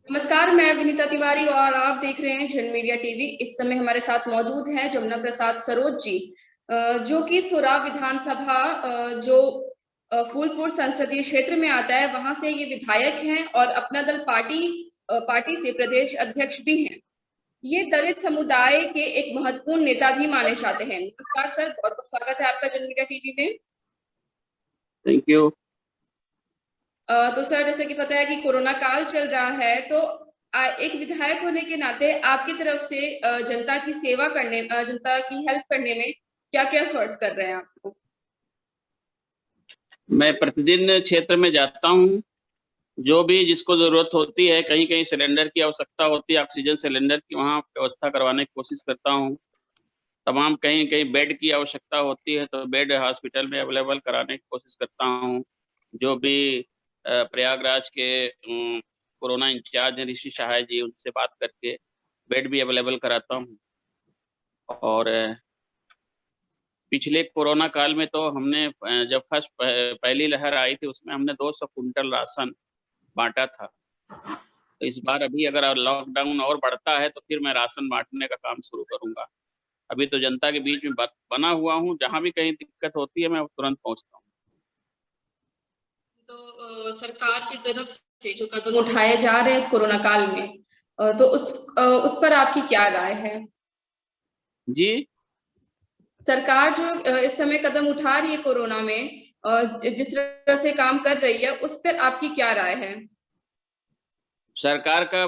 नमस्कार, मैं विनीता तिवारी और आप देख रहे हैं झंड मीडिया टीवी। इस समय हमारे साथ मौजूद हैं जमुना प्रसाद सरोज जी, जो कि सोराव विधानसभा जो फूलपुर संसदीय क्षेत्र में आता है, वहां से ये विधायक हैं और अपना दल पार्टी से प्रदेश अध्यक्ष भी हैं। ये दलित समुदाय के एक महत्वपूर्ण नेता भी माने जाते हैं। नमस्कार सर, बहुत बहुत स्वागत है आपका झंड मीडिया टीवी में। Thank you. तो सर, जैसे कि पता है कि कोरोना काल चल रहा है, तो एक विधायक होने के नाते आपकी तरफ से जनता की सेवा करने, जनता की हेल्प करने में क्या क्या एफर्ट्स कर रहे हैं आपको? मैं प्रतिदिन क्षेत्र में जाता हूँ। जो भी जिसको जरूरत होती है, कहीं कहीं सिलेंडर की आवश्यकता होती है, ऑक्सीजन सिलेंडर की, वहाँ व्यवस्था करवाने की कोशिश करता हूँ। तमाम कहीं कहीं बेड की आवश्यकता होती है तो बेड हॉस्पिटल में अवेलेबल कराने की कोशिश करता हूँ। जो भी प्रयागराज के कोरोना इंचार्ज हैं ऋषि सहाय जी, उनसे बात करके बेड भी अवेलेबल कराता हूँ। और पिछले कोरोना काल में तो हमने जब पहली लहर आई थी, उसमें हमने 200 कुंटल राशन बांटा था। तो इस बार अभी अगर लॉकडाउन और बढ़ता है तो फिर मैं राशन बांटने का काम शुरू करूंगा। अभी तो जनता के बीच में बना हुआ हूँ, जहां भी कहीं दिक्कत होती है मैं तुरंत पहुंचता हूँ। तो सरकार की तरफ से जो कदम उठाए जा रहे हैं इस कोरोना काल में, तो उस पर आपकी क्या राय है? जी। सरकार जो इस समय कदम उठा रही है कोरोना में, जिस तरह से काम कर रही है, उस पर आपकी क्या राय है? सरकार का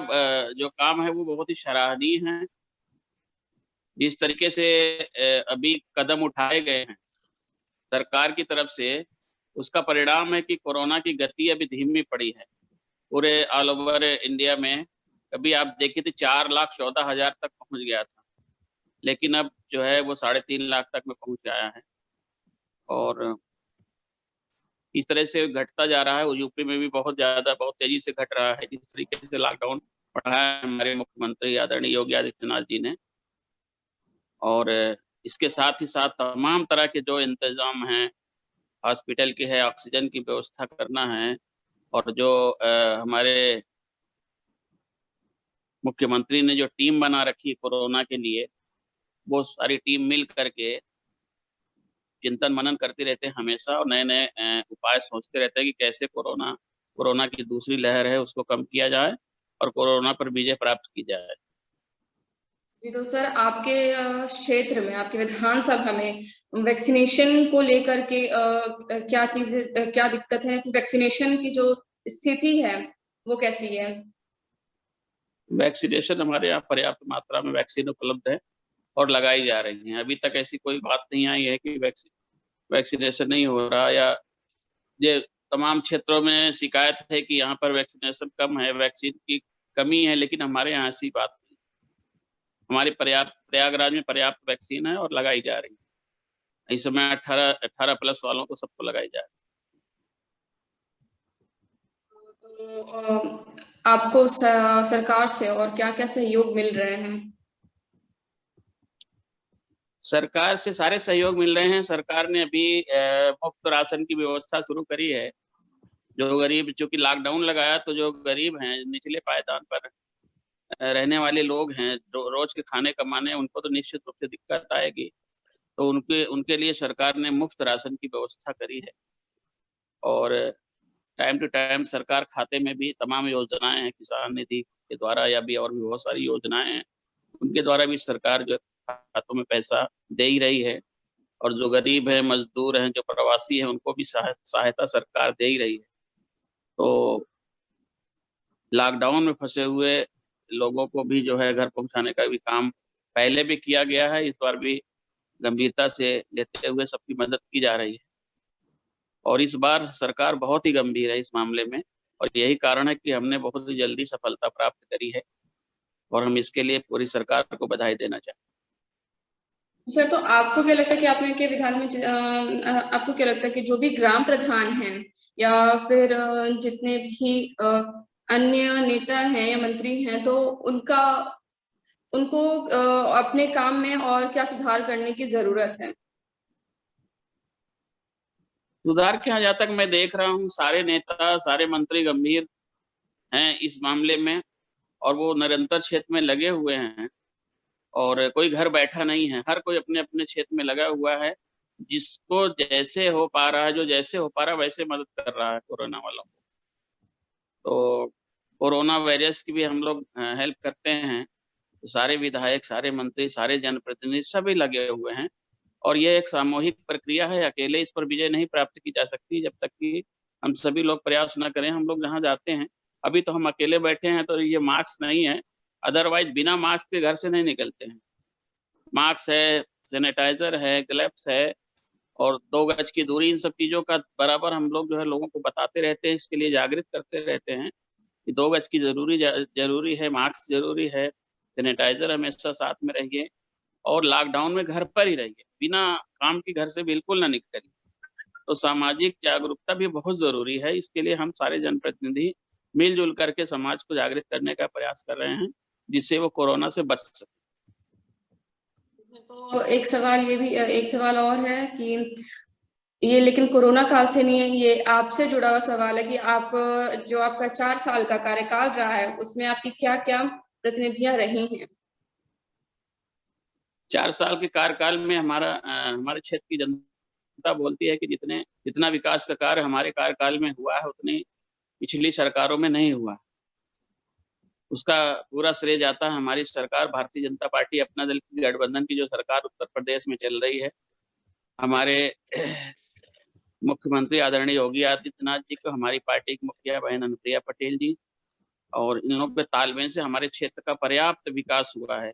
जो काम है वो बहुत ही सराहनीय है। जिस तरीके से अभी कदम उठाए गए हैं सरकार की तरफ से, उसका परिणाम है कि कोरोना की गति अभी धीमी पड़ी है पूरे ऑल ओवर इंडिया में। अभी आप देखिए तो 4,14,000 तक पहुंच गया था, लेकिन अब जो है वो 3.5 लाख तक में पहुंच आया है। और इस तरह से घटता जा रहा है। यूपी में भी बहुत ज्यादा, बहुत तेजी से घट रहा है। जिस तरीके से लॉकडाउन बढ़ाया है हमारे मुख्यमंत्री आदरणीय योगी आदित्यनाथ जी ने, और इसके साथ ही साथ तमाम तरह के जो इंतजाम हैं, हॉस्पिटल के है, ऑक्सीजन की व्यवस्था करना है, और जो हमारे मुख्यमंत्री ने जो टीम बना रखी है कोरोना के लिए, वो सारी टीम मिल करके चिंतन मनन करते रहते हैं हमेशा, और नए नए उपाय सोचते रहते हैं कि कैसे कोरोना की दूसरी लहर है उसको कम किया जाए और कोरोना पर विजय प्राप्त की जाए। जी, तो सर, आपके क्षेत्र में, आपके विधानसभा में वैक्सीनेशन को लेकर के क्या चीजें, क्या दिक्कत है? वैक्सीनेशन की जो स्थिति है वो कैसी है? वैक्सीनेशन हमारे यहाँ पर्याप्त मात्रा में वैक्सीन उपलब्ध है और लगाई जा रही है। अभी तक ऐसी कोई बात नहीं आई है कि वैक्सीनेशन नहीं हो रहा, या ये तमाम क्षेत्रों में शिकायत है कि यहाँ पर वैक्सीनेशन कम है, वैक्सीन की कमी है, लेकिन हमारे यहाँ ऐसी बात नहीं। हमारे प्रयागराज में पर्याप्त वैक्सीन है और लगाई जा रही है। इस समय 18 प्लस वालों को सबको लगाई जा रही तो आपको सरकार से और क्या क्या सहयोग मिल रहे हैं? है। सरकार से सारे सहयोग मिल रहे हैं। सरकार ने अभी मुफ्त राशन की व्यवस्था शुरू करी है। जो गरीब, चूंकि लॉकडाउन लगाया, तो जो गरीब हैं, निचले पायदान पर रहने वाले लोग हैं, जो रोज के खाने कमाने, उनको तो निश्चित रूप से दिक्कत आएगी। तो उनके उनके लिए सरकार ने मुफ्त राशन की व्यवस्था करी है। और टाइम टू टाइम सरकार खाते में भी तमाम योजनाएं हैं, किसान निधि के द्वारा या भी और भी बहुत सारी योजनाएं हैं, उनके द्वारा भी सरकार जो खातों में पैसा दे ही रही है। और जो गरीब है, मजदूर हैं, जो प्रवासी हैं, उनको भी सहायता सरकार दे ही रही है। तो लॉकडाउन में फंसे हुए लोगों को भी जो है घर पहुंचाने का भी काम पहले भी किया गया है, इस बार भी गंभीरता से लेते हुए सबकी मदद की जा रही है। और इस बार सरकार बहुत ही गंभीर है इस मामले में, और यही कारण है कि हमने बहुत ही जल्दी सफलता प्राप्त करी है, और हम इसके लिए पूरी सरकार को बधाई देना चाहते सर, तो आपको क्या लगता है कि आपने के विधान में आपको क्या लगता है कि जो भी ग्राम प्रधान हैं या फिर जितने भी अन्य नेता हैं या मंत्री हैं, तो उनको अपने काम में और क्या सुधार करने की जरूरत है? सुधार के यहाँ जहाँ तक मैं देख रहा हूँ, सारे नेता, सारे मंत्री गंभीर हैं इस मामले में, और वो निरंतर क्षेत्र में लगे हुए हैं और कोई घर बैठा नहीं है, हर कोई अपने अपने क्षेत्र में लगा हुआ है। जिसको जैसे हो पा रहा है, जो जैसे हो पा रहा है वैसे मदद कर रहा है कोरोना वालों को। तो कोरोना वायरस की भी हम लोग हेल्प करते हैं। तो सारे विधायक, सारे मंत्री, सारे जनप्रतिनिधि सभी लगे हुए हैं और ये एक सामूहिक प्रक्रिया है। अकेले इस पर विजय नहीं प्राप्त की जा सकती जब तक कि हम सभी लोग प्रयास न करें। हम लोग जहाँ जाते हैं, अभी तो हम अकेले बैठे हैं तो ये मास्क नहीं है, अदरवाइज बिना मास्क के घर से नहीं निकलते हैं। मास्क है, सैनिटाइजर है, ग्लव्स है और 2 गज की दूरी, इन सब चीज़ों का बराबर हम लोग जो है लोगों को बताते रहते हैं, इसके लिए जागृत करते रहते हैं कि 2 गज की ज़रूरी है, मास्क ज़रूरी है, सैनिटाइजर हमेशा साथ में रहिए और लॉकडाउन में घर पर ही रहिए, बिना काम के घर से बिल्कुल ना निकलिए। तो सामाजिक जागरूकता भी बहुत ज़रूरी है, इसके लिए हम सारे जनप्रतिनिधि मिल-जुल करके समाज को जागृत करने का प्रयास कर रहे हैं, जिससे वो कोरोना से बच सकें। तो एक सवाल और है कि ये लेकिन कोरोना काल से नहीं है, ये आपसे जुड़ा हुआ सवाल है कि आप जो आपका 4 साल का कार्यकाल रहा है, उसमें आपकी क्या-क्या प्रतिनिधियां रही हैं? 4 साल के कार्यकाल में हमारे क्षेत्र की जनता बोलती है कि जितना विकास का कार्य हमारे कार्यकाल में हुआ है, उतनी पिछली सरकारों में नहीं हुआ। उसका पूरा श्रेय जाता है हमारी सरकार भारतीय जनता पार्टी अपना दल की गठबंधन की जो सरकार उत्तर प्रदेश में चल रही है। हमारे मुख्यमंत्री आदरणीय योगी आदित्यनाथ जी को, हमारी पार्टी की मुखिया बहन अनुप्रिया पटेल जी और इन लोगों के तालमेल से हमारे क्षेत्र का पर्याप्त विकास हुआ है।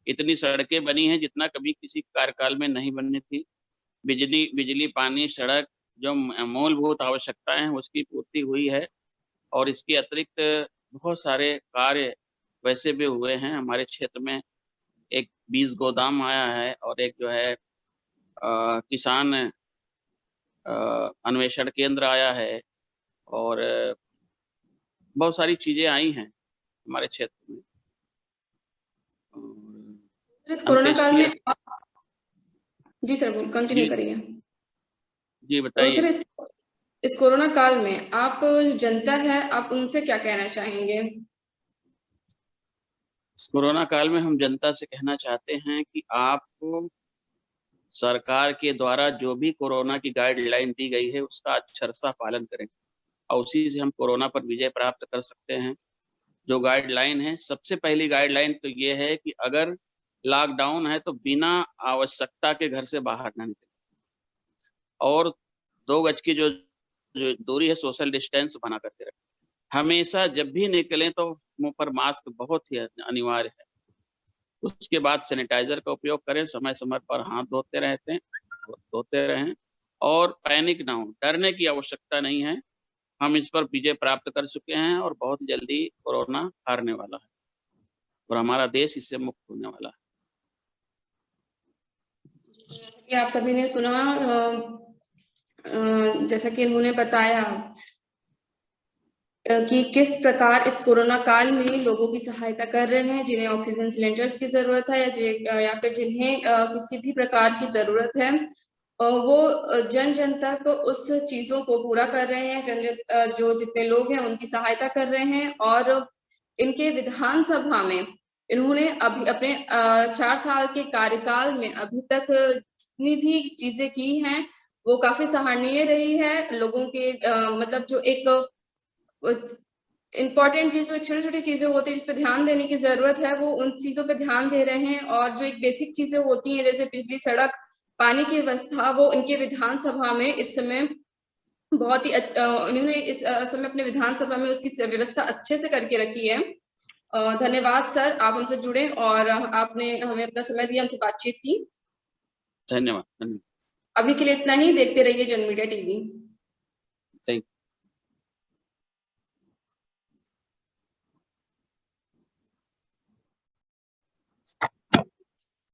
इतनी सड़कें बनी हैं जितना कभी किसी कार्यकाल में नहीं बनी थी। बिजली, पानी, सड़क जो मूलभूत आवश्यकताएँ हैं उसकी पूर्ति हुई है और इसके अतिरिक्त बहुत सारे कार्य वैसे भी हुए हैं। हमारे क्षेत्र में एक बीज गोदाम आया है और एक जो है किसान अन्वेषण केंद्र आया है और बहुत सारी चीज़ें आई हैं हमारे क्षेत्र में। इस कोरोना काल में अंत्येष्टि जी सर, कंटिन्यू जी, करिए। जी तो बताइए। सर इस कोरोना काल में आप जनता है, आप उनसे क्या कहना चाहेंगे? इस कोरोना काल में हम जनता से कहना चाहते हैं कि आप सरकार के द्वारा जो भी कोरोना की गाइडलाइन दी गई है उसका अक्षरशः पालन करें और उसी से हम कोरोना पर विजय प्राप्त कर सकते हैं। जो गाइडलाइन है, सबसे पहली गाइडलाइन तो ये है कि अगर लॉकडाउन है तो बिना आवश्यकता के घर से बाहर ना निकलें और 2 गज की जो दूरी है, सोशल डिस्टेंस बना करके रखें। हमेशा जब भी निकलें तो मुँह पर मास्क बहुत ही अनिवार्य है। उसके बाद सैनिटाइज़र का उपयोग करें, समय-समय पर हाथ धोते रहें और पैनिक ना हों, डरने की आवश्यकता नहीं है। हम इस पर विजय प्राप्त कर चुके हैं और बहुत जल्दी कोरोना हारने वाला है और हमारा देश इससे मुक्त होने वाला है। कि आप सभी ने सुना, जैसा कि इन्होंने बताया कि किस प्रकार इस कोरोना काल में लोगों की सहायता कर रहे हैं जिन्हें ऑक्सीजन सिलेंडर्स की जरूरत है या फिर जिन्हें किसी भी प्रकार की जरूरत है, वो जन जन तक उस चीजों को पूरा कर रहे हैं। जो जितने लोग हैं उनकी सहायता कर रहे हैं और इनके विधानसभा में इन्होंने अभी अपने 4 साल के कार्यकाल में अभी तक जितनी भी चीजें की हैं वो काफी सराहनीय रही है। लोगों के मतलब जो एक इम्पोर्टेंट चीजों, छोटी-छोटी चीजें होती है जिस पे ध्यान देने की जरूरत है, वो उन चीजों पे ध्यान दे रहे हैं और जो एक बेसिक चीजें होती हैं जैसे बिजली, सड़क, पानी की व्यवस्था, वो इनके विधानसभा में इस समय बहुत ही इन्होंने इस समय अपने विधानसभा में उसकी व्यवस्था अच्छे से करके रखी है। धन्यवाद सर, आप हमसे जुड़े और आपने हमें अपना समय दिया, हमसे बातचीत की। धन्यवाद। अभी के लिए इतना ही। देखते रहिए जन मीडिया टीवी। थैंक